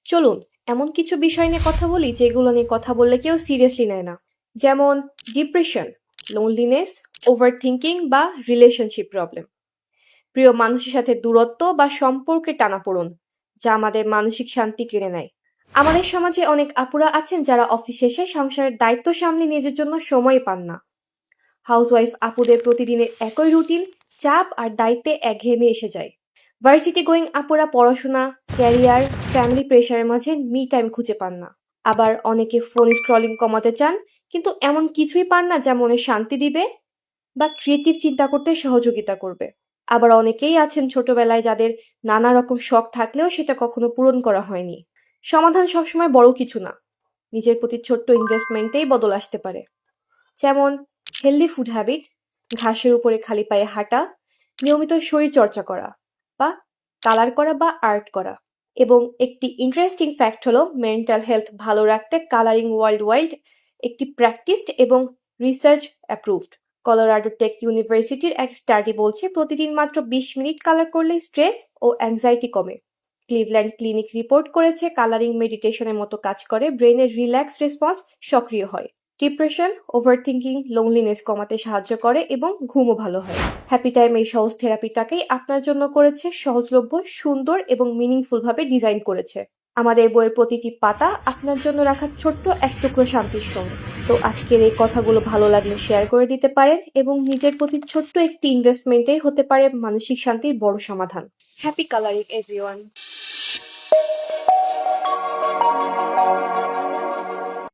চলুন এমন কিছু বিষয় নিয়ে কথা বলি যেগুলো নিয়ে কথা বললে কেউ সিরিয়াসলি নেয় না। যেমন ডিপ্রেশন, লোনলিনেস, ওভারথিংকিং বা রিলেশনশিপ প্রবলেম। প্রিয় মানুষের সাথে দূরত্ব বা সম্পর্কে টানাপোড়েন যা আমাদের মানসিক শান্তি কেড়ে নেয়। আমাদের সমাজে অনেক আপুরা আছেন যারা অফিস শেষে সংসারের দায়িত্ব সামলে নিজের জন্য সময় পান না। হাউসওয়াইফ আপুদের প্রতিদিনের একই রুটিন, চাপ আর দায়িত্বে একঘেয়েমি এসে যায়। ভার্সিটি গোয়িং আপুরা পড়াশোনা, ক্যারিয়ার, ফ্যামিলি প্রেশারের মাঝে মি টাইম খুঁজে পান না। আবার অনেকে ফোন স্ক্রলিং কমাতে চান, কিন্তু এমন কিছুই পান না যা মনে শান্তি দিবে বা ক্রিয়েটিভ চিন্তা করতে সহযোগিতা করবে। আবার অনেকেই আছেন ছোটবেলায় যাদের নানা রকম শখ থাকলেও সেটা কখনো পূরণ করা হয়নি। সমাধান সবসময় বড় কিছু না, নিজের প্রতি ছোট্ট ইনভেস্টমেন্টেই বদল আসতে পারে। যেমন হেলদি ফুড হ্যাবিট, ঘাসের উপরে খালি পায়ে হাঁটা, নিয়মিত শরীর চর্চা করা বা কালার করা বা আর্ট করা। এবং একটি ইন্টারেস্টিং ফ্যাক্ট হলো মেন্টাল হেলথ ভালো রাখতে কালারিং ওয়ার্ল্ড ওয়াইড একটি প্র্যাকটিসড এবং রিসার্চ অ্যাপ্রুভড। কলোরাডো টেক ইউনিভার্সিটির এক স্টাডি বলছে প্রতিদিন মাত্র 20 মিনিট কালার করলে স্ট্রেস ও অ্যাংজাইটি কমে। ক্লিভল্যান্ড ক্লিনিক রিপোর্ট করেছে কালারিং মেডিটেশনের মতো কাজ করে, ব্রেনের রিল্যাক্স রেসপন্স সক্রিয় হয়। ডিপ্রেশন, ওভারথিংকিং, লোনলিনেস কমাতে সাহায্য করে এবং ঘুমও ভালো হয়। হ্যাপি টাইম এই সহজ থেরাপিটাকেই আপনার জন্য করেছে সহজলভ্য, সুন্দর এবং মিনিংফুল ভাবে ডিজাইন করেছে। আমাদের বইয়ের প্রতিটি পাতা আপনার জন্য রাখা ছোট্ট এক টুকরো শান্তির সঙ্গে। তো আজকের এই কথাগুলো ভালো লাগলে শেয়ার করে দিতে পারেন এবং নিজের প্রতি ছোট্ট একটি ইনভেস্টমেন্টেই হতে পারে মানসিক শান্তির বড় সমাধান। Happy colouring everyone.